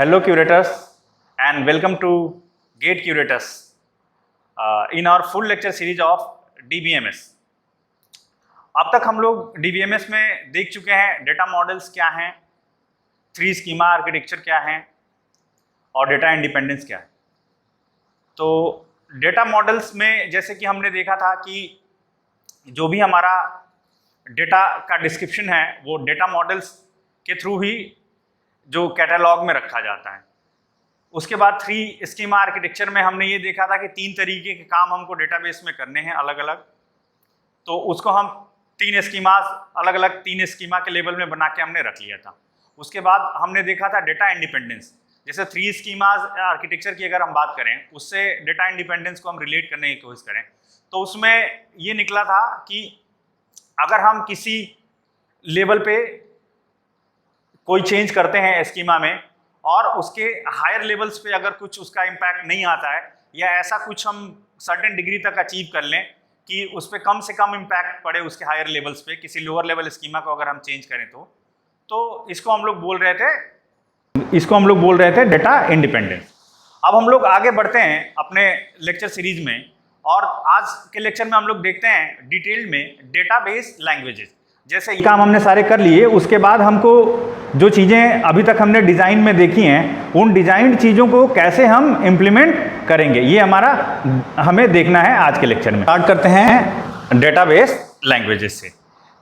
Hello curators and welcome to GATE Curators in our full lecture series of DBMS। अब तक हम लोग DBMS में देख चुके हैं डेटा मॉडल्स क्या हैं, 3 स्कीमा आर्किटेक्चर क्या हैं और डेटा इंडिपेंडेंस क्या है। तो डेटा मॉडल्स में जैसे कि हमने देखा था कि जो भी हमारा डेटा का डिस्क्रिप्शन है वो डेटा मॉडल्स के थ्रू ही जो कैटलॉग में रखा जाता है। उसके बाद 3 स्कीमा आर्किटेक्चर में हमने ये देखा था कि 3 तरीके के काम हमको डेटाबेस में करने हैं अलग अलग, तो उसको हम 3 स्कीमास अलग अलग 3 स्कीमा के लेवल में बना के हमने रख लिया था। उसके बाद हमने देखा था डेटा इंडिपेंडेंस, जैसे 3 स्कीमास आर्किटेक्चर की अगर हम बात करें उससे डेटा इंडिपेंडेंस को हम रिलेट करने की कोशिश करें तो उसमें ये निकला था कि अगर हम किसी लेवल पे कोई चेंज करते हैं स्कीमा में और उसके हायर लेवल्स पे अगर कुछ उसका इम्पैक्ट नहीं आता है या ऐसा कुछ हम सर्टेन डिग्री तक अचीव कर लें कि उस पर कम से कम इम्पैक्ट पड़े उसके हायर लेवल्स पे, किसी लोअर लेवल स्कीमा को अगर हम चेंज करें तो इसको हम लोग बोल रहे थे डेटा इंडिपेंडेंस। अब हम लोग आगे बढ़ते हैं अपने लेक्चर सीरीज में और आज के लेक्चर में हम लोग देखते हैं डिटेल में डेटाबेस लैंग्वेजेस। जैसे ये काम हमने सारे कर लिए, उसके बाद हमको जो चीज़ें अभी तक हमने डिज़ाइन में देखी हैं उन डिज़ाइंड चीज़ों को कैसे हम इम्प्लीमेंट करेंगे ये हमें देखना है आज के लेक्चर में। स्टार्ट करते हैं डेटाबेस लैंग्वेजेस से।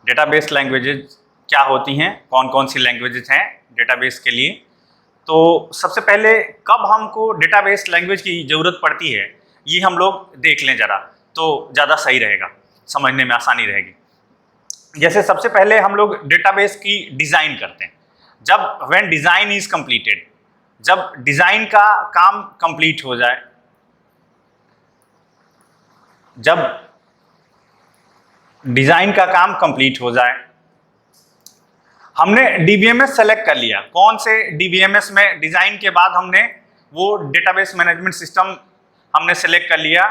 डेटाबेस लैंग्वेजेस क्या होती हैं, कौन कौन सी लैंग्वेजेस हैं डेटाबेस के लिए। तो सबसे पहले कब हमको डेटाबेस लैंग्वेज की ज़रूरत पड़ती है ये हम लोग देख लें ज़रा, तो ज़्यादा सही रहेगा, समझने में आसानी रहेगी। जैसे सबसे पहले हम लोग डेटाबेस की डिज़ाइन करते हैं। जब व्हेन डिज़ाइन इज कंप्लीटेड, जब डिज़ाइन का काम कंप्लीट हो जाए, जब डिज़ाइन का काम कंप्लीट हो जाए, हमने डीबीएमएस सेलेक्ट कर लिया। कौन से डीबीएमएस में डिज़ाइन के बाद हमने वो डेटाबेस मैनेजमेंट सिस्टम हमने सेलेक्ट कर लिया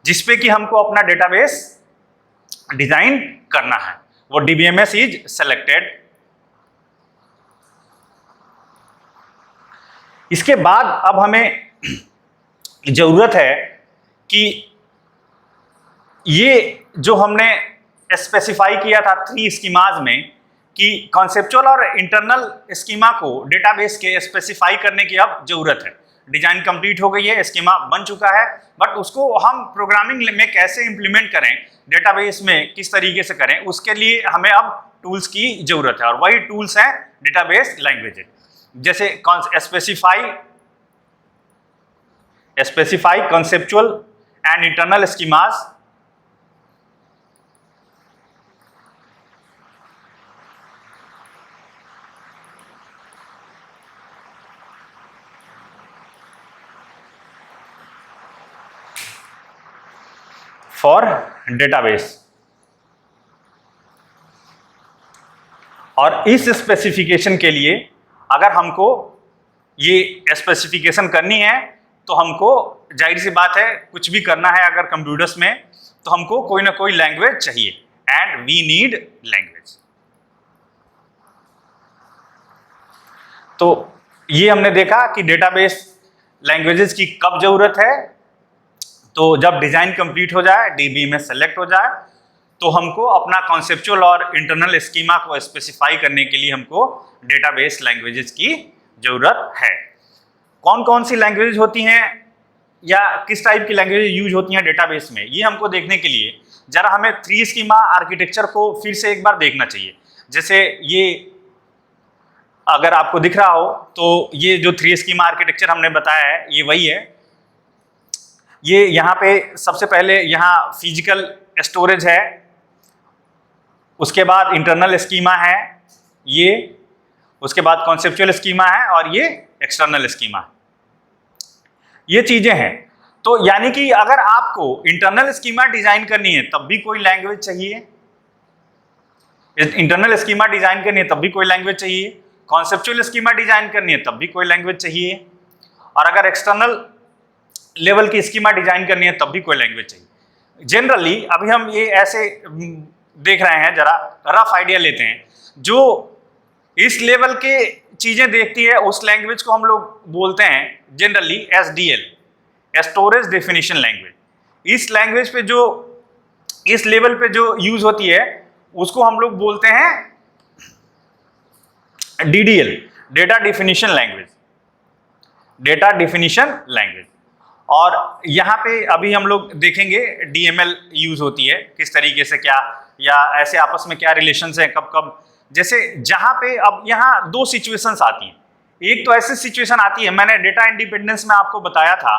जिसपे कि हमको अपना डेटाबेस डिजाइन करना है, वो डीबीएमएस इज सेलेक्टेड। इसके बाद अब हमें जरूरत है कि ये जो हमने स्पेसिफाई किया था 3 स्कीमाज में कि कॉन्सेप्चुअल और इंटरनल स्कीमा को डेटाबेस के स्पेसिफाई करने की अब जरूरत है। डिजाइन कंप्लीट हो गई है, स्कीमा बन चुका है, बट उसको हम प्रोग्रामिंग में कैसे इंप्लीमेंट करें, डेटाबेस में किस तरीके से करें, उसके लिए हमें अब टूल्स की जरूरत है और वही टूल्स हैं डेटाबेस लैंग्वेजेस। जैसे specify conceptual and internal schemas, for database. और इस स्पेसिफिकेशन के लिए अगर हमको ये स्पेसिफिकेशन करनी है तो हमको जाहिर सी बात है कुछ भी करना है अगर कंप्यूटर्स में तो हमको कोई ना कोई लैंग्वेज चाहिए, एंड वी नीड लैंग्वेज। तो ये हमने देखा कि डेटाबेस लैंग्वेजेस की कब जरूरत है, तो जब डिजाइन कंप्लीट हो जाए, डीबीएमएस सेलेक्ट हो जाए, तो हमको अपना कॉन्सेप्चुअल और इंटरनल स्कीमा को स्पेसिफाई करने के लिए हमको डेटाबेस लैंग्वेजेस की जरूरत है। कौन कौन सी लैंग्वेजेस होती हैं या किस टाइप की लैंग्वेज यूज होती हैं डेटाबेस में, ये हमको देखने के लिए जरा हमें 3 स्कीमा आर्किटेक्चर को फिर से एक बार देखना चाहिए। जैसे ये अगर आपको दिख रहा हो तो ये जो 3 स्कीमा आर्किटेक्चर हमने बताया है ये वही है। ये यहाँ पे सबसे पहले यहाँ फिजिकल स्टोरेज है, उसके बाद इंटरनल स्कीमा है ये, उसके बाद कॉन्सेप्चुअल स्कीमा है और ये एक्सटर्नल स्कीमा है। ये चीजें हैं। तो यानी कि अगर आपको इंटरनल स्कीमा डिजाइन करनी है तब भी कोई लैंग्वेज चाहिए, इंटरनल स्कीमा डिजाइन करनी है तब भी कोई लैंग्वेज चाहिए, कॉन्सेप्चुअल स्कीमा डिजाइन करनी है तब भी कोई लैंग्वेज चाहिए, और अगर एक्सटर्नल लेवल की स्कीमा डिजाइन करनी है तब भी कोई लैंग्वेज चाहिए। जनरली अभी हम ये ऐसे देख रहे हैं, जरा रफ आइडिया लेते हैं। जो इस लेवल के चीजें देखती है उस लैंग्वेज को हम लोग बोलते हैं generally SDL, storage definition language. इस लैंग्वेज पे जो इस लेवल पे जो यूज होती है उसको हम लोग बोलते हैं DDL, data definition language, data definition language. और यहाँ पे अभी हम लोग देखेंगे DML यूज होती है किस तरीके से, क्या या ऐसे आपस में क्या रिलेशंस है, कब कब, जैसे जहाँ पे अब यहाँ दो सिचुएशंस आती हैं। एक तो ऐसी सिचुएशन आती है, मैंने डेटा इंडिपेंडेंस में आपको बताया था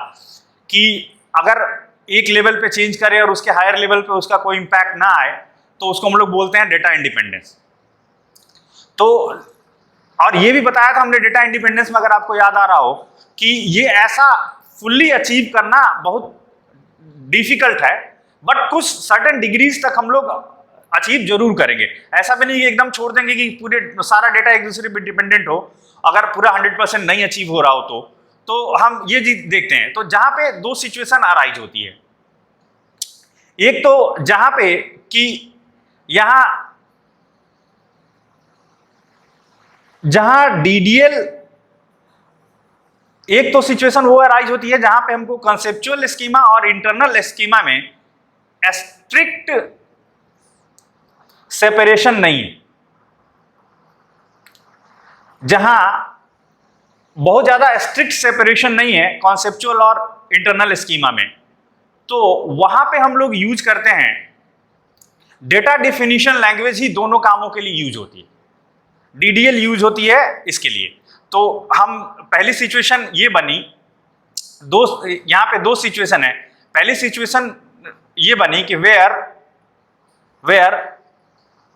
कि अगर एक लेवल पे चेंज करे और उसके हायर लेवल पे उसका कोई इंपैक्ट ना आए तो उसको हम लोग बोलते हैं डेटा इंडिपेंडेंस। तो और ये भी बताया था हमने डेटा इंडिपेंडेंस में, अगर आपको याद आ रहा हो, कि ये ऐसा फुल्ली अचीव करना बहुत डिफिकल्ट है, बट कुछ सर्टेन डिग्रीज तक हम लोग अचीव जरूर करेंगे। ऐसा भी नहीं कि एकदम छोड़ देंगे कि पूरे सारा डेटा एक दूसरे पे डिपेंडेंट हो। अगर पूरा 100% नहीं अचीव हो रहा हो तो हम ये चीज देखते हैं। तो जहां पे दो सिचुएशन अराइज होती है, एक तो जहां पे कि यहां जहां DDL, एक तो सिचुएशन वो अराइज होती है जहां पे हमको कंसेप्चुअल स्कीमा और इंटरनल स्कीमा में स्ट्रिक्ट सेपरेशन नहीं है, जहां बहुत ज्यादा स्ट्रिक्ट सेपरेशन नहीं है कॉन्सेप्चुअल और इंटरनल स्कीमा में, तो वहां पे हम लोग यूज करते हैं डेटा डेफिनेशन लैंग्वेज। ही दोनों कामों के लिए यूज होती है, DDL यूज होती है इसके लिए। तो हम पहली सिचुएशन ये बनी, यहां पे दो सिचुएशन है। पहली सिचुएशन ये बनी कि where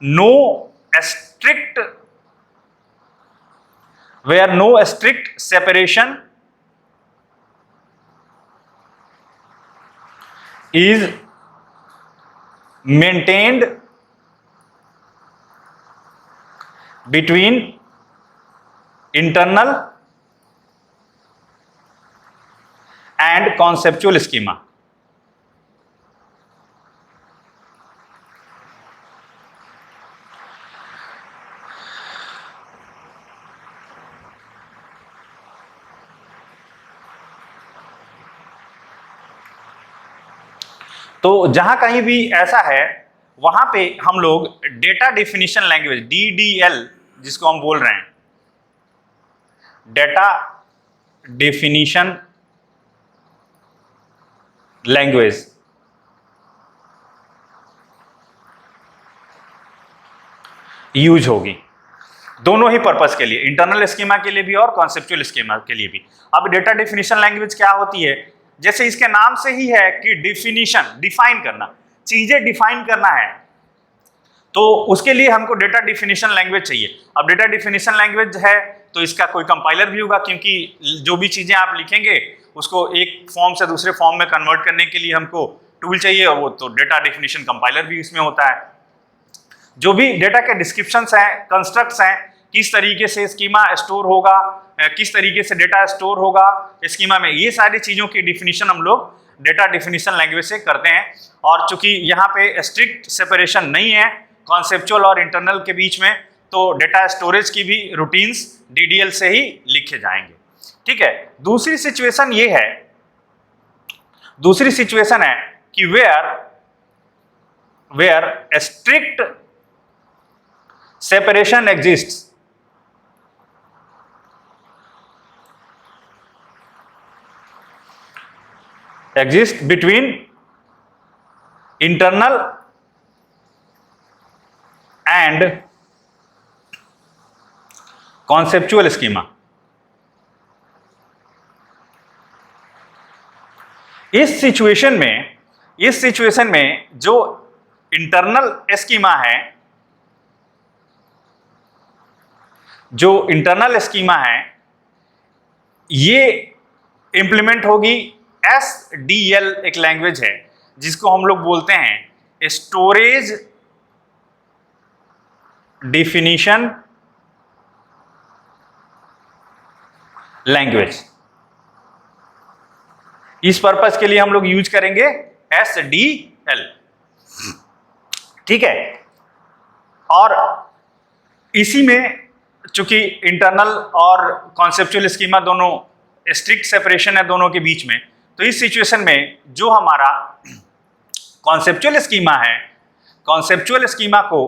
no strict separation is maintained between internal and conceptual schema। तो जहां कहीं भी ऐसा है वहां पे हम लोग डेटा डेफिनेशन लैंग्वेज DDL, जिसको हम बोल रहे हैं डेटा डेफिनेशन लैंग्वेज, यूज होगी दोनों ही पर्पस के लिए, इंटरनल स्कीमा के लिए भी और कॉन्सेप्चुअल स्कीमा के लिए भी। अब डेटा डेफिनेशन लैंग्वेज क्या होती है, जैसे इसके नाम से ही है कि डिफिनीशन, डिफाइन करना, चीजें डिफाइन करना है, तो उसके लिए हमको डेटा डेफिनेशन लैंग्वेज चाहिए। अब डेटा डेफिनेशन लैंग्वेज है तो इसका कोई कंपाइलर भी होगा, क्योंकि जो भी चीजें आप लिखेंगे उसको एक फॉर्म से दूसरे फॉर्म में कन्वर्ट करने के लिए हमको टूल चाहिए, वो तो डेटा डेफिनेशन कंपाइलर भी इसमें होता है। जो भी डेटा के डिस्क्रिप्शंस हैं, कंस्ट्रक्ट्स हैं, किस तरीके से स्कीमा स्टोर होगा, किस तरीके से डेटा स्टोर होगा स्कीमा में, ये सारी चीज़ों की डिफिनीशन हम लोग डेटा डेफिनेशन लैंग्वेज से करते हैं। और चूंकि यहाँ पे स्ट्रिक्ट सेपरेशन नहीं है कॉन्सेप्चुअल और इंटरनल के बीच में, तो डेटा स्टोरेज की भी रूटीन्स DDL से ही लिखे जाएंगे। ठीक है, दूसरी सिचुएशन ये है, दूसरी सिचुएशन है कि where strict separation exists between internal and conceptual schema। इस सिचुएशन में जो इंटरनल स्कीमा है, ये इंप्लीमेंट होगी SDL, एक लैंग्वेज है जिसको हम लोग बोलते हैं स्टोरेज डेफिनेशन लैंग्वेज। इस पर्पस के लिए हम लोग यूज करेंगे SDL। ठीक है, और इसी में चूंकि इंटरनल और कॉन्सेप्चुअल स्कीमा दोनों स्ट्रिक्ट सेपरेशन है दोनों के बीच में, तो इस सिचुएशन में जो हमारा कॉन्सेप्चुअल स्कीमा है, कॉन्सेप्चुअल स्कीमा को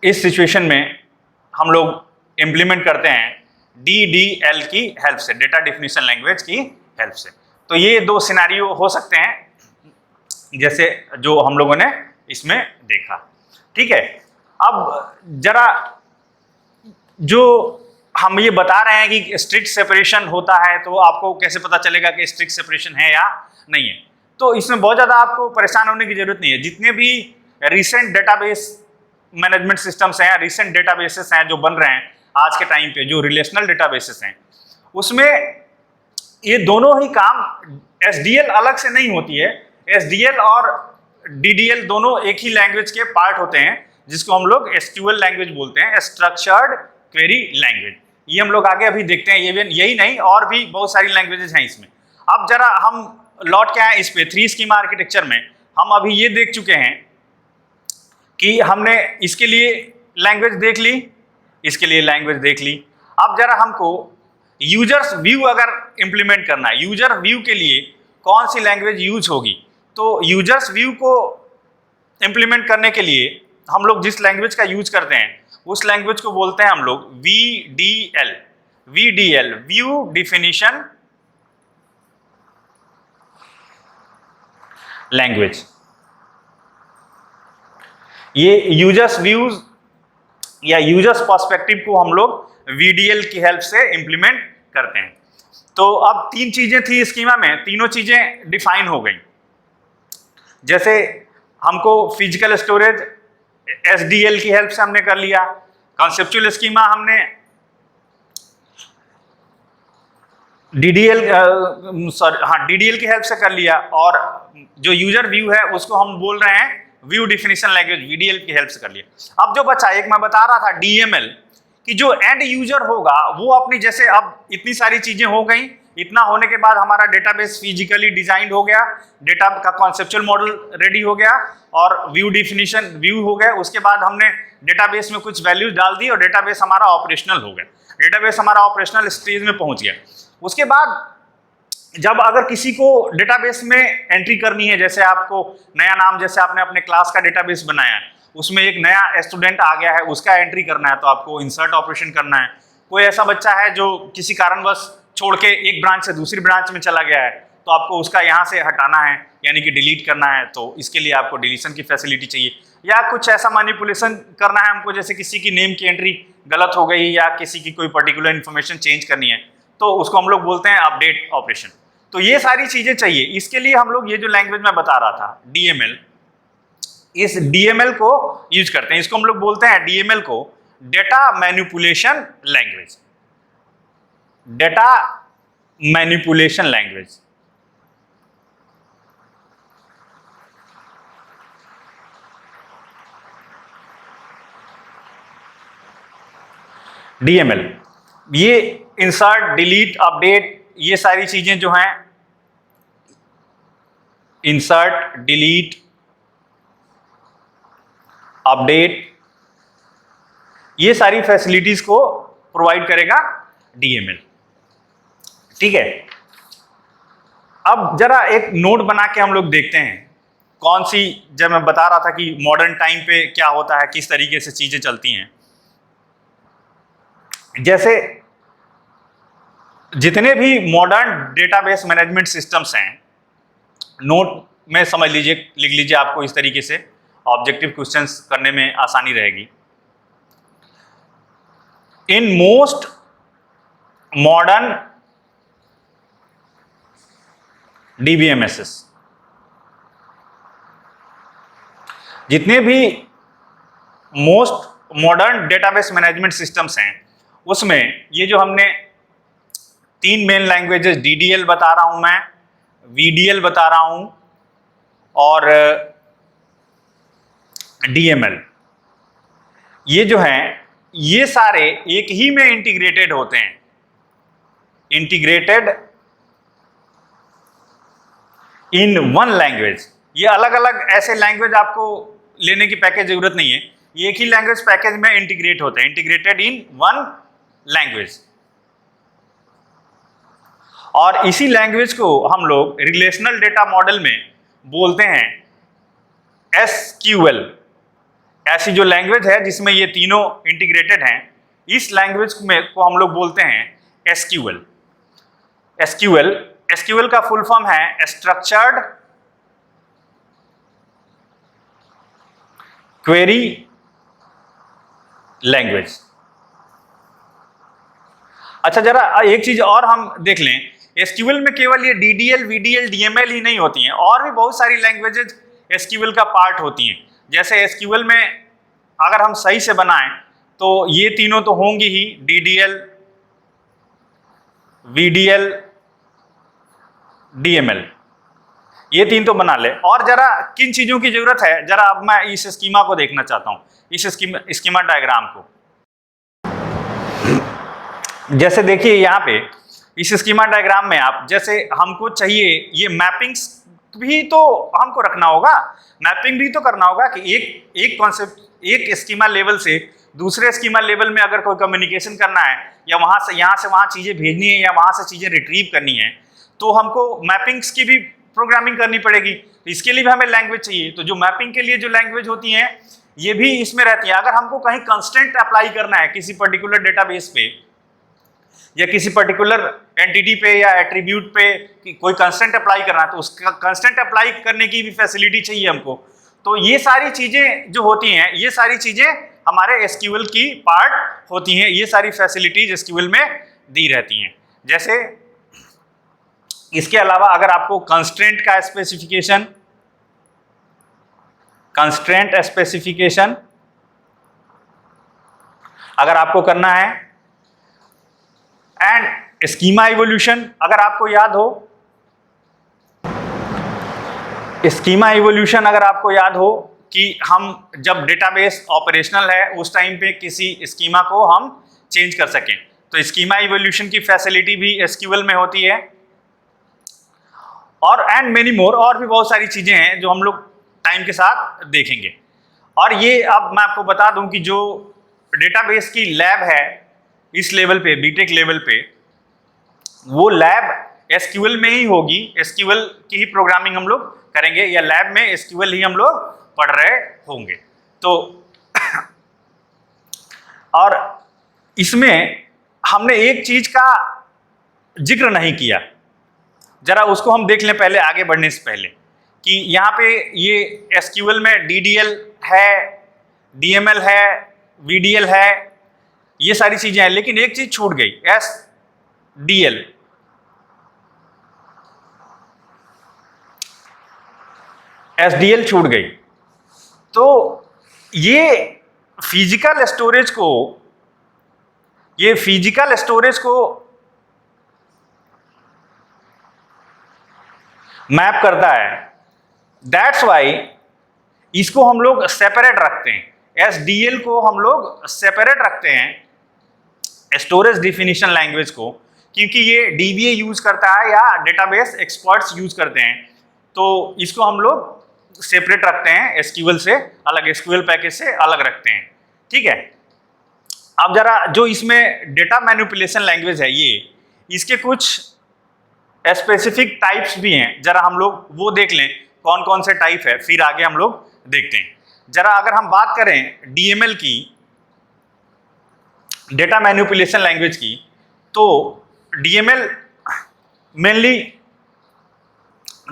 इस सिचुएशन में हम लोग इम्प्लीमेंट करते हैं DDL की हेल्प से, डेटा डेफिनेशन लैंग्वेज की हेल्प से। तो ये दो सिनेरियो हो सकते हैं जैसे जो हम लोगों ने इसमें देखा। ठीक है, अब जरा जो हम ये बता रहे हैं कि स्ट्रिक्ट सेपरेशन होता है, तो आपको कैसे पता चलेगा कि स्ट्रिक्ट सेपरेशन है या नहीं है? तो इसमें बहुत ज़्यादा आपको परेशान होने की जरूरत नहीं है। जितने भी रिसेंट डेटाबेस मैनेजमेंट सिस्टम्स हैं, रिसेंट डेटाबेसेस हैं जो बन रहे हैं आज के टाइम पे, जो रिलेशनल डेटाबेसेस हैं, उसमें ये दोनों ही काम SDL अलग से नहीं होती है। SDL और DDL दोनों एक ही लैंग्वेज के पार्ट होते हैं, जिसको हम लोग SQL लैंग्वेज बोलते हैं, स्ट्रक्चर्ड क्वेरी लैंग्वेज। ये हम लोग आगे अभी देखते हैं। यही नहीं, और भी बहुत सारी लैंग्वेजेस हैं इसमें। अब जरा हम लौट के आए इस पे 3 स्कीमा आर्किटेक्चर में। हम अभी ये देख चुके हैं कि हमने इसके लिए लैंग्वेज देख ली, इसके लिए लैंग्वेज देख ली। अब जरा हमको यूजर्स व्यू अगर इंप्लीमेंट करना है, यूजर व्यू के लिए कौन सी लैंग्वेज यूज होगी, तो यूजर्स व्यू को इंप्लीमेंट करने के लिए हम लोग जिस लैंग्वेज का यूज करते हैं उस लैंग्वेज को बोलते हैं हम लोग VDL, व्यू डिफिनीशन लैंग्वेज। ये यूजर्स व्यूज या यूजर्स पर्सपेक्टिव को हम लोग VDL की हेल्प से इंप्लीमेंट करते हैं। तो अब 3 चीजें थी स्कीमा में, तीनों चीजें डिफाइन हो गई। जैसे हमको फिजिकल स्टोरेज SDL की हेल्प से हमने कर लिया, कॉन्सेप्चुअल स्कीमा हमने DDL की हेल्प से कर लिया, और जो यूजर व्यू है उसको हम बोल रहे हैं व्यू डिफिनीशन लैंग्वेज, VDL की हेल्प से कर लिया। अब जो बचा, एक मैं बता रहा था DML, कि जो एंड यूजर होगा वो अपनी, जैसे अब इतनी सारी चीजें हो गई, इतना होने के बाद हमारा डेटाबेस फिजिकली डिजाइंड हो गया, डेटा का कॉन्सेप्चुअल मॉडल रेडी हो गया और व्यू डिफिनीशन व्यू हो गया। उसके बाद हमने डेटाबेस में कुछ वैल्यूज डाल दी और डेटाबेस हमारा ऑपरेशनल हो गया, डेटाबेस हमारा ऑपरेशनल स्टेज में पहुंच गया। उसके बाद जब अगर किसी को डेटाबेस में एंट्री करनी है, जैसे आपको नया नाम, जैसे आपने अपने क्लास का डेटाबेस बनाया है, उसमें एक नया स्टूडेंट आ गया है, उसका एंट्री करना है, तो आपको इंसर्ट ऑपरेशन करना है। कोई ऐसा बच्चा है जो किसी कारणवश छोड़ के एक ब्रांच से दूसरी ब्रांच में चला गया है, तो आपको उसका यहाँ से हटाना है, यानी कि डिलीट करना है, तो इसके लिए आपको डिलीशन की फैसिलिटी चाहिए। या कुछ ऐसा मैनिपुलेशन करना है हमको, जैसे किसी की नेम की एंट्री गलत हो गई या किसी की कोई पर्टिकुलर इन्फॉर्मेशन चेंज करनी है, तो उसको हम लोग बोलते हैं अपडेट ऑपरेशन। तो ये सारी चीजें चाहिए। इसके लिए हम लोग ये जो लैंग्वेज मैं बता रहा था DML, इस DML को यूज करते हैं। इसको हम लोग बोलते हैं DML को data manipulation language, data manipulation language. DML, ये इंसर्ट, डिलीट, अपडेट, ये सारी चीजें जो हैं, इंसर्ट, डिलीट, अपडेट, ये सारी फैसिलिटीज को प्रोवाइड करेगा DML। ठीक है, अब जरा एक नोट बना के हम लोग देखते हैं कौन सी, जब मैं बता रहा था कि मॉडर्न टाइम पे क्या होता है, किस तरीके से चीजें चलती हैं। जैसे जितने भी मॉडर्न डेटाबेस मैनेजमेंट सिस्टम्स हैं, नोट में समझ लीजिए, लिख लीजिए, आपको इस तरीके से ऑब्जेक्टिव क्वेश्चंस करने में आसानी रहेगी। इन मोस्ट मॉडर्न DBMSs, जितने भी most modern database management systems हैं, उसमें ये जो हमने 3 मेन लैंग्वेजेस, DDL बता रहा हूं मैं, VDL बता रहा हूं और DML, ये जो हैं, ये सारे एक ही में इंटीग्रेटेड होते हैं। Integrated in one language. ये अलग अलग ऐसे लैंग्वेज आपको लेने की पैकेज जरूरत नहीं है, एक ही लैंग्वेज पैकेज में इंटीग्रेट होते हैं, इंटीग्रेटेड इन वन लैंग्वेज। और इसी लैंग्वेज को हम लोग रिलेशनल डेटा मॉडल में बोलते हैं SQL। ऐसी जो लैंग्वेज है जिसमें ये तीनों इंटीग्रेटेड हैं, इस लैंग्वेज में को हम लोग बोलते हैं SQL। SQL का फुल फॉर्म है स्ट्रक्चर्ड क्वेरी लैंग्वेज। अच्छा, जरा एक चीज और हम देख लें, SQL में केवल ये DDL, VDL, DML ही नहीं होती हैं, और भी बहुत सारी लैंग्वेजेज SQL का पार्ट होती हैं। जैसे SQL में अगर हम सही से बनाएं तो ये तीनों तो होंगी ही, DDL, VDL, DML, ये तीन तो बना ले। और जरा किन चीजों की जरूरत है, जरा अब मैं इस स्कीमा को देखना चाहता हूं, इस स्कीमा डायग्राम को। जैसे देखिए यहाँ पे इस स्कीमा डायग्राम में आप, जैसे हमको चाहिए ये मैपिंग्स भी तो हमको रखना होगा, मैपिंग भी तो करना होगा कि एक कॉन्सेप्ट, एक स्कीमा लेवल से दूसरे स्कीमा लेवल में अगर कोई कम्युनिकेशन करना है, या यहाँ से वहाँ चीजें भेजनी है, या वहाँ से चीजें रिट्रीव करनी है, तो हमको मैपिंग्स की भी प्रोग्रामिंग करनी पड़ेगी। इसके लिए भी हमें लैंग्वेज चाहिए। तो जो मैपिंग के लिए जो लैंग्वेज होती हैं ये भी इसमें रहती है। अगर हमको कहीं कंस्ट्रेंट अप्लाई करना है किसी पर्टिकुलर डेटाबेस पे, या किसी पर्टिकुलर एंटिटी पे या एट्रीब्यूट पे कोई कंस्ट्रेंट अप्लाई करना है, तो उसका कंस्ट्रेंट अप्लाई करने की भी फैसिलिटी चाहिए हमको। तो ये सारी चीजें जो होती हैं, ये सारी चीजें हमारे SQL की पार्ट होती हैं। ये सारी फैसिलिटीज SQL में दी रहती हैं। जैसे इसके अलावा अगर आपको कंस्ट्रेंट का स्पेसिफिकेशन, कंस्ट्रेंट स्पेसिफिकेशन अगर आपको करना है, एंड स्कीमा इवोल्यूशन अगर आपको याद हो, स्कीमा इवोल्यूशन अगर आपको याद हो कि हम जब डेटाबेस ऑपरेशनल है उस टाइम पे किसी स्कीमा को हम चेंज कर सकें, तो स्कीमा इवोल्यूशन की फैसिलिटी भी SQL में होती है। और एंड मेनी मोर, और भी बहुत सारी चीजें हैं जो हम लोग टाइम के साथ देखेंगे। और ये अब मैं आपको बता दूं कि जो डेटाबेस की लैब है इस लेवल पे, बीटेक लेवल पे, वो लैब SQL में ही होगी। SQL की ही प्रोग्रामिंग हम लोग करेंगे, या लैब में SQL ही हम लोग पढ़ रहे होंगे। तो और इसमें हमने एक चीज का जिक्र नहीं किया, जरा उसको हम देख लें पहले, आगे बढ़ने से पहले, कि यहाँ पे ये SQL में DDL है, DML है, VDL है, ये सारी चीजें हैं, लेकिन एक चीज छूट गई, SDL। SDL छूट गई। तो ये फिजिकल स्टोरेज को मैप करता है। दैट्स वाई इसको हम लोग सेपरेट रखते हैं। SDL को हम लोग सेपरेट रखते हैं स्टोरेज डिफिनीशन लैंग्वेज को, क्योंकि ये DBA यूज करता है या डेटाबेस एक्सपर्ट्स यूज करते हैं। तो इसको हम लोग सेपरेट रखते हैं, SQL से अलग, SQL पैकेज से अलग रखते हैं। ठीक है। अब जरा जो इसमें डेटा मैनिपुलेशन लैंग्वेज है, ये इसके कुछ स्पेसिफिक टाइप्स भी हैं, जरा हम लोग वो देख लें कौन कौन से टाइप है, फिर आगे हम लोग देखते हैं। जरा अगर हम बात करें DML की, डेटा मैनिपुलेशन लैंग्वेज की, तो DML मेनली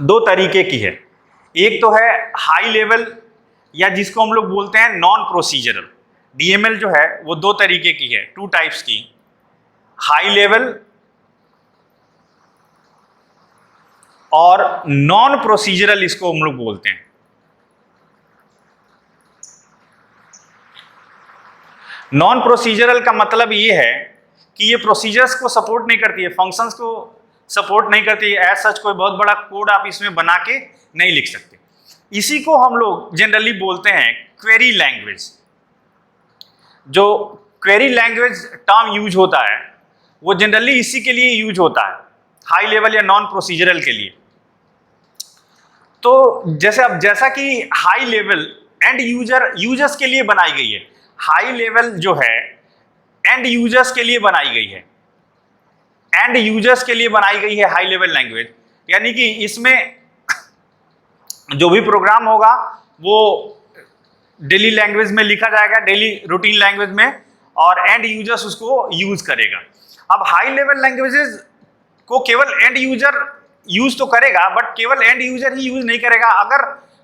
दो तरीके की है। एक तो है हाई लेवल, या जिसको हम लोग बोलते हैं नॉन प्रोसीजरल। DML जो है वो दो तरीके की है, टू टाइप्स की, हाई लेवल और नॉन प्रोसीजरल, इसको हम लोग बोलते हैं। नॉन प्रोसीजरल का मतलब ये है कि ये प्रोसीजर्स को सपोर्ट नहीं करती है, फंक्शंस को सपोर्ट नहीं करती है। एज सच कोई बहुत बड़ा कोड आप इसमें बना के नहीं लिख सकते। इसी को हम लोग जनरली बोलते हैं क्वेरी लैंग्वेज। जो क्वेरी लैंग्वेज टर्म यूज होता है वो जनरली इसी के लिए यूज होता है, हाई लेवल या नॉन प्रोसीजरल के लिए। तो जैसा कि हाई लेवल एंड यूजर्स के लिए बनाई गई है। हाई लेवल जो है एंड यूजर्स के लिए बनाई गई है, एंड यूजर्स के लिए बनाई गई है हाई लेवल लैंग्वेज। यानी कि इसमें जो भी प्रोग्राम होगा वो डेली लैंग्वेज में लिखा जाएगा, डेली रूटीन लैंग्वेज में, और एंड यूजर्स उसको यूज करेगा। अब हाई लेवल लैंग्वेजेस को केवल एंड यूजर यूज तो करेगा, बट केवल एंड यूजर ही यूज नहीं करेगा। अगर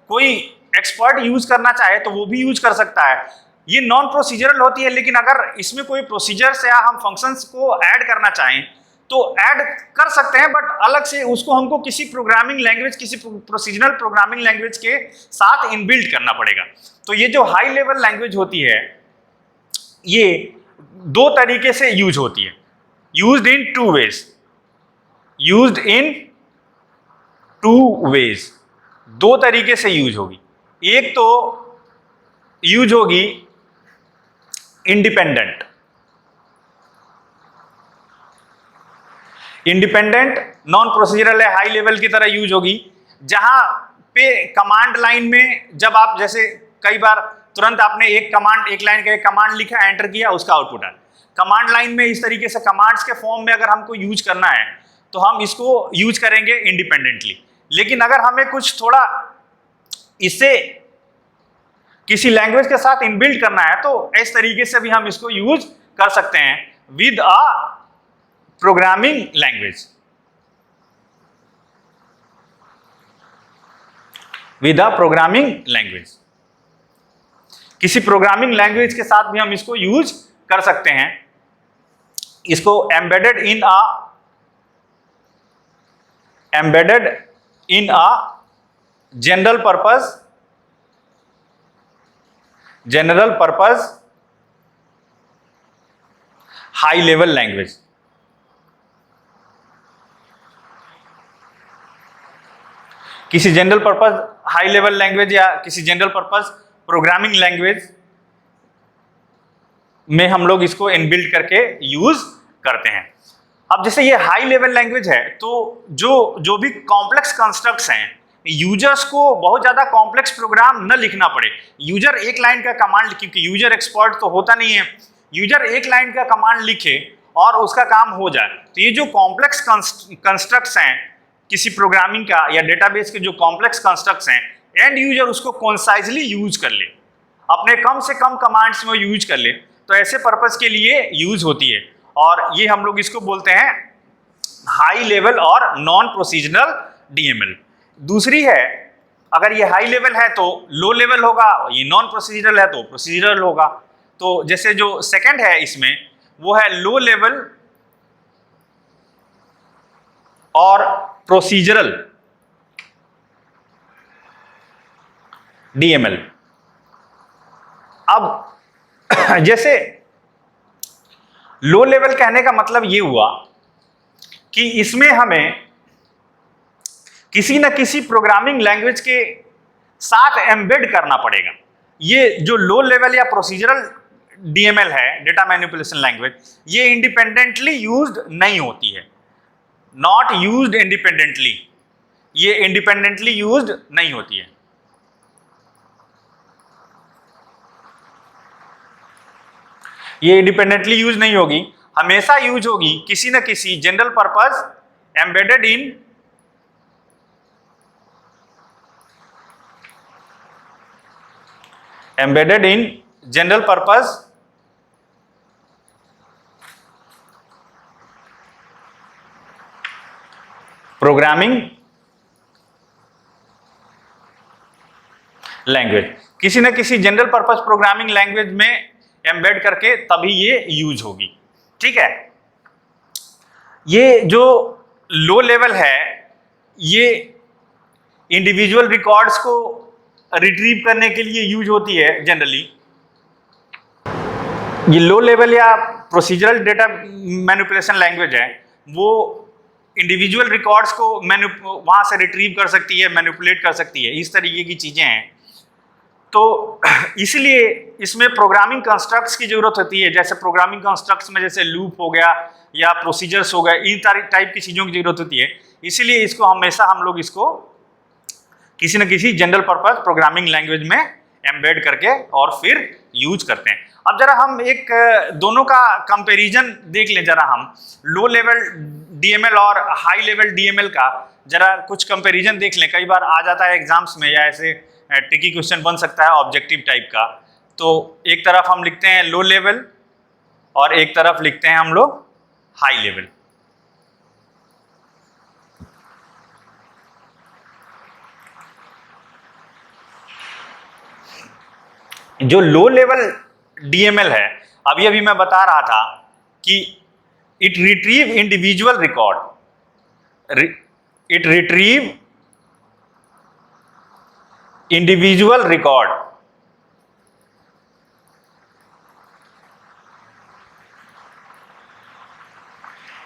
कोई एक्सपर्ट यूज करना चाहे तो वो भी यूज कर सकता है। ये नॉन प्रोसीजरल होती है, लेकिन अगर इसमें कोई प्रोसीजर्स या हम फंक्शंस को ऐड करना चाहें तो ऐड कर सकते हैं, बट अलग से उसको हमको किसी प्रोग्रामिंग लैंग्वेज, किसी प्रोसीजरल प्रोग्रामिंग लैंग्वेज के साथ इनबिल्ट करना पड़ेगा। तो ये जो हाई लेवल लैंग्वेज होती है ये दो तरीके से यूज होती है, used in two ways, used in two ways, दो तरीके से यूज होगी। एक तो यूज होगी इंडिपेंडेंट, नॉन प्रोसीजरल है, हाई लेवल की तरह यूज होगी, जहां पे कमांड लाइन में जब आप जैसे कई बार तुरंत आपने एक लाइन का एक कमांड लिखा, एंटर किया, उसका आउटपुट आया। कमांड लाइन में इस तरीके से कमांड्स के फॉर्म में अगर हमको यूज करना है तो हम इसको यूज करेंगे इंडिपेंडेंटली। लेकिन अगर हमें कुछ थोड़ा इसे किसी लैंग्वेज के साथ इनबिल्ट करना है तो इस तरीके से भी हम इसको यूज कर सकते हैं with a programming language, with a programming language. किसी प्रोग्रामिंग लैंग्वेज के साथ भी हम इसको यूज कर सकते हैं। इसको embedded in a general purpose high level language. किसी general purpose high level language या किसी जनरल पर्पस प्रोग्रामिंग लैंग्वेज में हम लोग इसको इनबिल्ट करके यूज करते हैं। अब जैसे ये हाई लेवल लैंग्वेज है तो जो भी कॉम्प्लेक्स कंस्ट्रक्ट्स हैं, यूजर्स को बहुत ज्यादा कॉम्प्लेक्स प्रोग्राम न लिखना पड़े। यूजर एक लाइन का कमांड, क्योंकि यूजर एक्सपर्ट तो होता नहीं है, यूजर एक लाइन का कमांड लिखे और उसका काम हो जाए। तो ये जो कॉम्प्लेक्स कंस्ट्रक्ट्स हैं किसी प्रोग्रामिंग का या डेटाबेस के जो कॉम्प्लेक्स कंस्ट्रक्ट्स हैं, एंड यूजर उसको कॉन्साइजली यूज कर ले, अपने कम से कम कमांड्स में यूज कर ले, तो ऐसे पर्पस के लिए यूज होती है। और ये हम लोग इसको बोलते हैं हाई लेवल और नॉन प्रोसीजरल डीएमएल। दूसरी है, अगर ये हाई लेवल है तो लो लेवल होगा, ये नॉन प्रोसीजरल है तो प्रोसीजरल होगा। तो जैसे जो सेकंड है इसमें वो है लो लेवल और प्रोसीजरल डीएमएल। अब जैसे लो लेवल कहने का मतलब ये हुआ कि इसमें हमें किसी न किसी प्रोग्रामिंग लैंग्वेज के साथ एम्बेड करना पड़ेगा। ये जो लो लेवल या प्रोसीजरल डीएमएल है, डेटा मैनिपुलेशन लैंग्वेज, ये इंडिपेंडेंटली यूज्ड नहीं होती है, नॉट यूज्ड इंडिपेंडेंटली, ये इंडिपेंडेंटली यूज्ड नहीं होती है। ये इंडिपेंडेंटली यूज नहीं होगी, हमेशा यूज होगी किसी न किसी general purpose embedded in general purpose programming language. किसी न किसी जनरल पर्पस प्रोग्रामिंग लैंग्वेज में एम्बेड करके तभी ये यूज होगी। ठीक है, ये जो लो लेवल है ये इंडिविजुअल रिकॉर्ड्स को रिट्रीव करने के लिए यूज होती है जनरली। ये लो लेवल या प्रोसीजरल डेटा मैनिपुलेशन लैंग्वेज है, वो इंडिविजुअल रिकॉर्ड्स को वहां से रिट्रीव कर सकती है, मैनिपुलेट कर सकती है, इस तरीके की चीजें हैं। तो इसलिए इसमें प्रोग्रामिंग कंस्ट्रक्ट्स की जरूरत होती है। जैसे प्रोग्रामिंग कंस्ट्रक्ट्स में जैसे लूप हो गया या प्रोसीजर्स हो गए, इन टाइप की चीज़ों की जरूरत होती है। इसीलिए इसको हमेशा हम लोग इसको किसी न किसी जनरल पर्पस प्रोग्रामिंग लैंग्वेज में एम्बेड करके और फिर यूज करते हैं। अब जरा हम एक दोनों का कंपैरिजन देख लें जरा, हम लो लेवल डीएमएल और हाई लेवल डीएमएल का जरा कुछ कंपैरिजन देख लें। कई बार आ जाता है एग्जाम्स में, या ऐसे ट्रिकी क्वेश्चन बन सकता है ऑब्जेक्टिव टाइप का। तो एक तरफ हम लिखते हैं लो लेवल और एक तरफ लिखते हैं हम लोग हाई लेवल। जो लो लेवल डीएमएल है, अभी मैं बता रहा था कि it retrieve individual record, it retrieve individual record,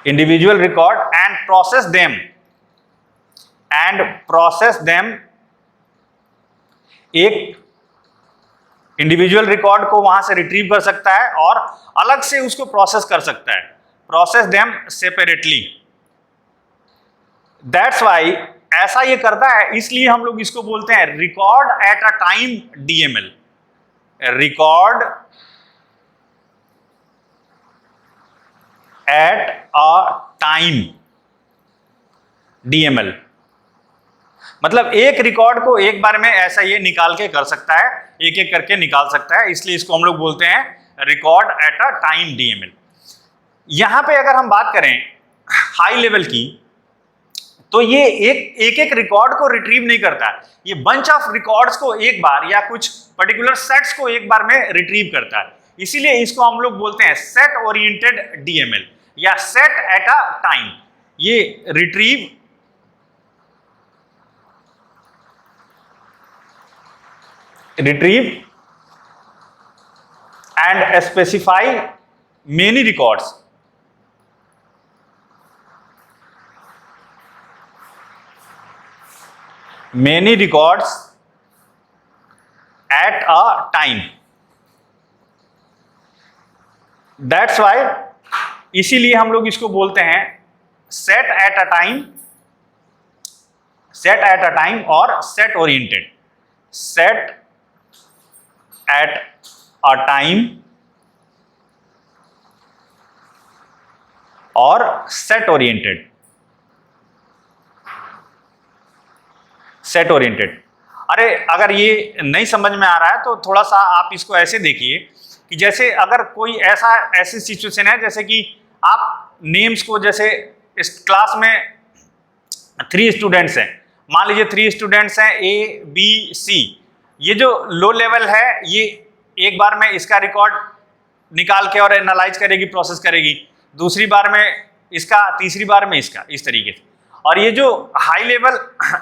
individual record and process them एक इंडिविजुअल रिकॉर्ड को वहां से रिट्रीव कर सकता है और अलग से उसको प्रोसेस कर सकता है, process them separately. That's why ऐसा ये करता है, इसलिए हम लोग इसको बोलते हैं record at a time DML, record at a time DML. मतलब एक रिकॉर्ड को एक बार में ऐसा ये निकाल के कर सकता है, एक एक करके निकाल सकता है, इसलिए इसको हम लोग बोलते हैं record at a time DML. यहां पे अगर हम बात करें हाई लेवल की, तो ये एक एक रिकॉर्ड को रिट्रीव नहीं करता, ये बंच ऑफ रिकॉर्ड्स को एक बार या कुछ पर्टिकुलर सेट्स को एक बार में रिट्रीव करता है। इसीलिए इसको हम लोग बोलते हैं सेट ओरिएंटेड डीएमएल या सेट एट अ टाइम। ये retrieve and specify many records, at a time. That's why इसीलिए हम लोग इसको बोलते हैं set at a time और set oriented, set at a time और set oriented। अरे अगर ये नहीं समझ में आ रहा है तो थोड़ा सा आप इसको ऐसे देखिए कि जैसे अगर कोई ऐसी सिचुएशन है, जैसे कि आप नेम्स को, जैसे इस क्लास में 3 स्टूडेंट्स हैं, मान लीजिए 3 स्टूडेंट्स हैं A B C। ये जो लो लेवल है ये एक बार में इसका रिकॉर्ड निकाल के और एनालाइज करेगी, प्रोसेस करेगी, दूसरी बार में इसका, तीसरी बार में इसका, इस तरीके से। और ये जो high level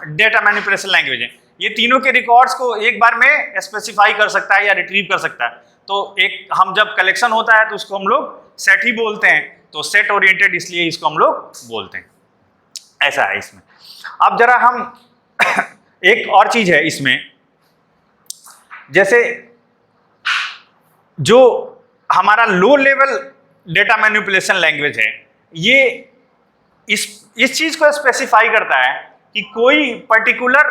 data manipulation language है, ये तीनों के रिकॉर्ड्स को एक बार में स्पेसिफाई कर सकता है या रिट्रीव कर सकता है। तो एक हम जब कलेक्शन होता है तो उसको हम लोग सेट ही बोलते हैं, तो सेट ओरिएंटेड इसलिए इसको हम लोग बोलते हैं। ऐसा है इसमें। अब जरा हम एक और चीज है इसमें, जैसे जो हमारा low level data manipulation language है, ये इस चीज को स्पेसिफाई करता है कि कोई पर्टिकुलर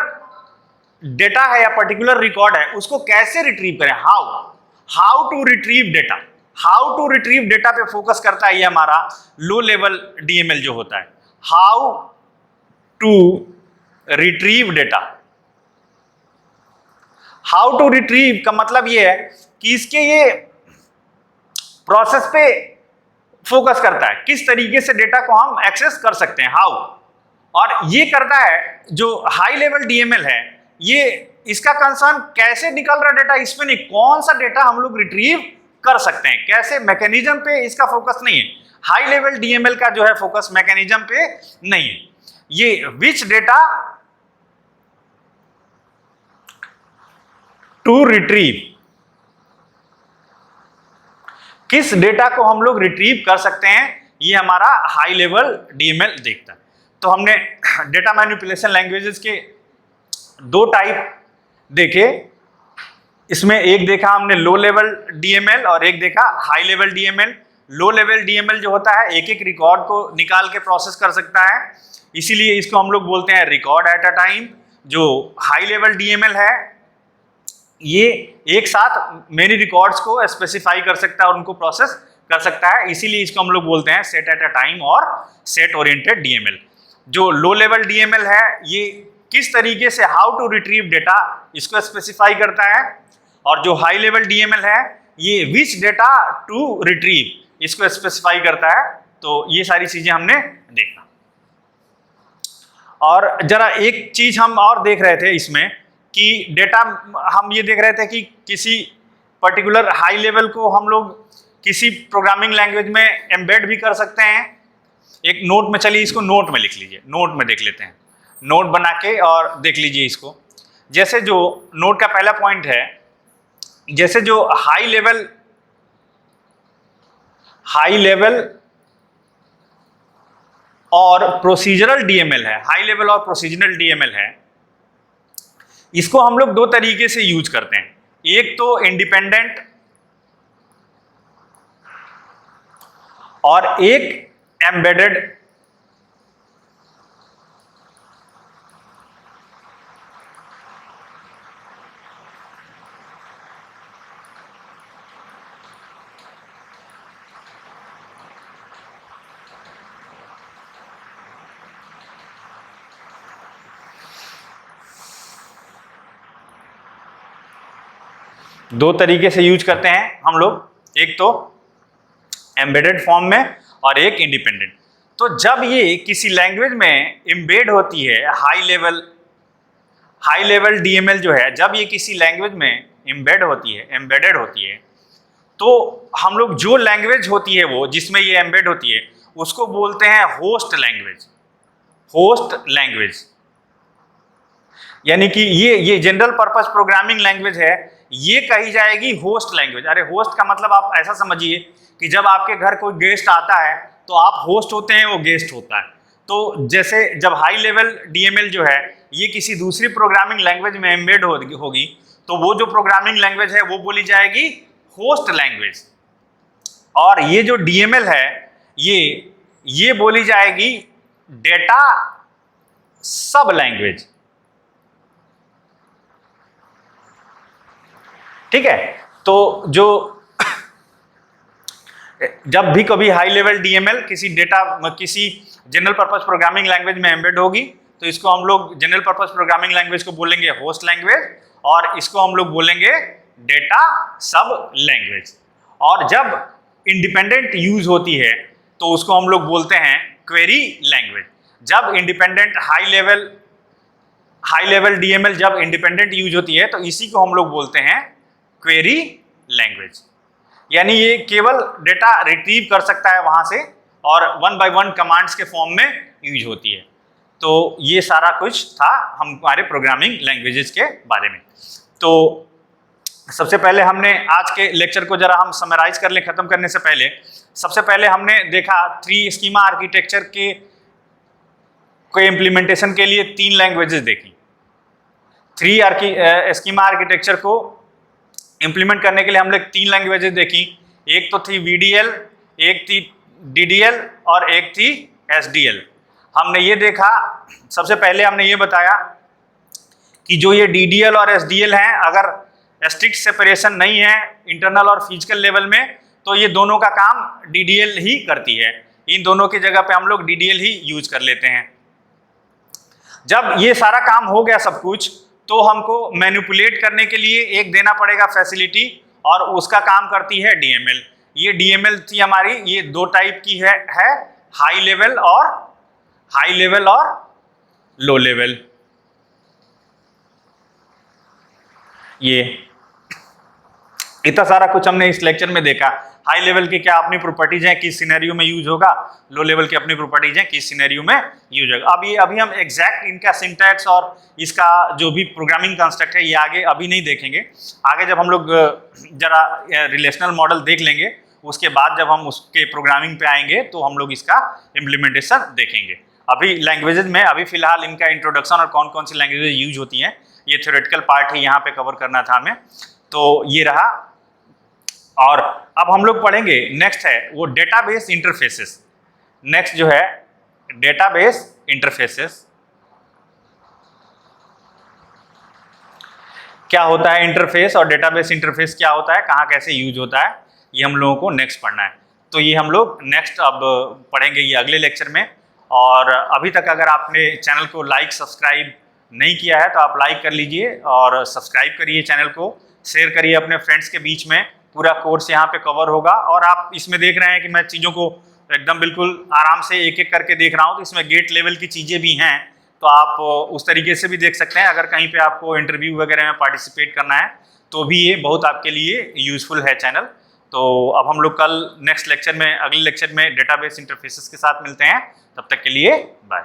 डेटा है या पर्टिकुलर रिकॉर्ड है, उसको कैसे रिट्रीव करें, हाउ टू रिट्रीव डेटा पे फोकस करता है ये हमारा लो लेवल डीएमएल जो होता है। How to retrieve data, how to retrieve का मतलब ये है कि इसके ये प्रोसेस पे फोकस करता है, किस तरीके से डेटा को हम एक्सेस कर सकते हैं, हाउ। और ये करता है जो हाई लेवल डीएमएल है, ये इसका कंसर्न कैसे निकल रहा डेटा, इसमें नहीं, कौन सा डेटा हम लोग रिट्रीव कर सकते हैं, कैसे, मैकेनिज्म पे इसका फोकस नहीं है। हाई लेवल डीएमएल का जो है फोकस मैकेनिज्म पे नहीं है। ये विच डेटा टू रिट्रीव, किस डेटा को हम लोग रिट्रीव कर सकते हैं, ये हमारा हाई लेवल डीएमएल देखता है। तो हमने डेटा मैनिपुलेशन लैंग्वेजेस के 2 टाइप देखे, इसमें एक देखा हमने लो लेवल डीएमएल और एक देखा high level DML. Low level DML जो होता है एक एक रिकॉर्ड को निकाल के प्रोसेस कर सकता है, इसीलिए इसको हम लोग बोलते हैं रिकॉर्ड एट अ टाइम। जो हाई लेवल डीएमएल है ये एक साथ मेनी रिकॉर्ड्स को स्पेसिफाई कर सकता है और उनको प्रोसेस कर सकता है, इसीलिए इसको हम लोग बोलते हैं सेट एट अ टाइम और सेट ओरिएंटेड डीएमएल। जो लो लेवल डीएमएल है ये किस तरीके से हाउ टू रिट्रीव डेटा इसको स्पेसिफाई करता है, और जो हाई लेवल डीएमएल है ये विच डेटा टू रिट्रीव इसको स्पेसिफाई करता है। तो ये सारी चीजें हमने देखा। और जरा एक चीज हम और देख रहे थे इसमें कि डेटा हम ये देख रहे थे कि किसी पर्टिकुलर हाई लेवल को हम लोग किसी प्रोग्रामिंग लैंग्वेज में एम्बेड भी कर सकते हैं। एक नोट में, चलिए इसको नोट में लिख लीजिए, नोट में देख लेते हैं, नोट बना के और देख लीजिए इसको। जैसे जो नोट का पहला पॉइंट है, जैसे जो हाई लेवल और प्रोसीजरल डीएमएल है, हाई लेवल और प्रोसीजरल डीएमएल है, इसको हम लोग दो तरीके से यूज करते हैं। एक तो इंडिपेंडेंट और एक एम्बेडेड। दो तरीके से यूज करते हैं हम लोग, एक तो एम्बेडेड फॉर्म में और एक इंडिपेंडेंट। तो जब ये किसी लैंग्वेज में एम्बेड होती है, हाई लेवल डीएमएल जो है, जब ये किसी लैंग्वेज में एम्बेडेड होती है, तो हम लोग जो लैंग्वेज होती है वो जिसमें ये एम्बेड होती है उसको बोलते हैं होस्ट लैंग्वेज। यानी कि ये जनरल पर्पस प्रोग्रामिंग लैंग्वेज है, ये कही जाएगी होस्ट लैंग्वेज। अरे होस्ट का मतलब आप ऐसा समझिए कि जब आपके घर कोई गेस्ट आता है तो आप होस्ट होते हैं, वो गेस्ट होता है। तो जैसे जब हाई लेवल डीएमएल जो है ये किसी दूसरी प्रोग्रामिंग लैंग्वेज में एम्बेड होगी, तो वो जो प्रोग्रामिंग लैंग्वेज है वो बोली जाएगी होस्ट लैंग्वेज। और ये जो डीएमएल है ये बोली जाएगी डेटा सब लैंग्वेज। ठीक है। तो जो जब भी कभी हाई लेवल डीएमएल किसी जनरल पर्पस प्रोग्रामिंग लैंग्वेज में एम्बेड होगी तो इसको हम लोग जनरल पर्पस प्रोग्रामिंग लैंग्वेज को बोलेंगे होस्ट लैंग्वेज, और इसको हम लोग बोलेंगे डेटा सब लैंग्वेज। और जब इंडिपेंडेंट यूज होती है तो उसको हम लोग बोलते हैं क्वेरी लैंग्वेज। जब इंडिपेंडेंट हाई लेवल डीएमएल जब इंडिपेंडेंट यूज होती है तो इसी को हम लोग बोलते हैं क्वेरी लैंग्वेज। यानी ये केवल डेटा रिट्रीव कर सकता है वहां से और 1 by 1 कमांड्स के फॉर्म में यूज होती है। तो ये सारा कुछ था हमारे प्रोग्रामिंग लैंग्वेजेस के बारे में। तो सबसे पहले हमने आज के लेक्चर को जरा हम समराइज कर ले खत्म करने से पहले, सबसे पहले हमने देखा 3 स्कीमा आर्किटेक्चर के इम्प्लीमेंटेशन के लिए 3 लैंग्वेजेस देखी। 3 स्कीमा आर्किटेक्चर को इम्प्लीमेंट करने के लिए हम लोग 3 लैंग्वेजेस देखी। एक तो थी VDL, एक थी DDL और एक थी SDL। हमने ये देखा, सबसे पहले हमने ये बताया कि जो ये DDL और SDL हैं, अगर स्ट्रिक्ट सेपरेशन नहीं है इंटरनल और फिजिकल लेवल में तो ये दोनों का काम DDL ही करती है। इन दोनों की जगह पे हम लोग DDL ही यूज कर लेते हैं। जब ये सारा काम हो गया सब कुछ, तो हमको मैनिपुलेट करने के लिए एक देना पड़ेगा फैसिलिटी, और उसका काम करती है DML। ये DML थी हमारी, ये 2 टाइप की है हाई लेवल और लो लेवल। ये इतना सारा कुछ हमने इस लेक्चर में देखा। हाई लेवल की क्या अपनी प्रॉपर्टीज हैं, किस सिनेरियो में यूज होगा, लो लेवल की अपनी प्रॉपर्टीज हैं, किस सिनेरियो में यूज होगा। अभी हम एग्जैक्ट इनका सिंटैक्स और इसका जो भी प्रोग्रामिंग कंस्ट्रक्ट है ये आगे अभी नहीं देखेंगे। आगे जब हम लोग जरा रिलेशनल मॉडल देख लेंगे उसके बाद जब हम उसके प्रोग्रामिंग पे आएंगे तो हम लोग इसका इम्प्लीमेंटेशन देखेंगे। अभी लैंग्वेजेज में अभी फिलहाल इनका इंट्रोडक्शन और कौन कौन सी लैंग्वेजेज यूज होती हैं ये थ्योरेटिकल पार्ट ही यहाँ पे कवर करना था हमें, तो ये रहा। और अब हम लोग पढ़ेंगे, नेक्स्ट है वो डेटाबेस इंटरफेसेस। नेक्स्ट जो है डेटाबेस इंटरफेसेस। क्या होता है इंटरफेस और डेटाबेस इंटरफेस क्या होता है, कहाँ कैसे यूज होता है, ये हम लोगों को नेक्स्ट पढ़ना है। तो ये हम लोग नेक्स्ट अब पढ़ेंगे ये अगले लेक्चर में। और अभी तक अगर आपने चैनल को लाइक सब्सक्राइब नहीं किया है तो आप लाइक कर लीजिए और सब्सक्राइब करिए चैनल को, शेयर करिए अपने फ्रेंड्स के बीच में। पूरा कोर्स यहाँ पे कवर होगा और आप इसमें देख रहे हैं कि मैं चीज़ों को एकदम बिल्कुल आराम से एक एक करके देख रहा हूँ, तो इसमें गेट लेवल की चीज़ें भी हैं, तो आप उस तरीके से भी देख सकते हैं। अगर कहीं पे आपको इंटरव्यू वगैरह में पार्टिसिपेट करना है तो भी ये बहुत आपके लिए यूजफुल है चैनल। तो अब हम लोग कल नेक्स्ट लेक्चर में, अगले लेक्चर में डेटाबेस इंटरफेसेस के साथ मिलते हैं। तब तक के लिए बाय।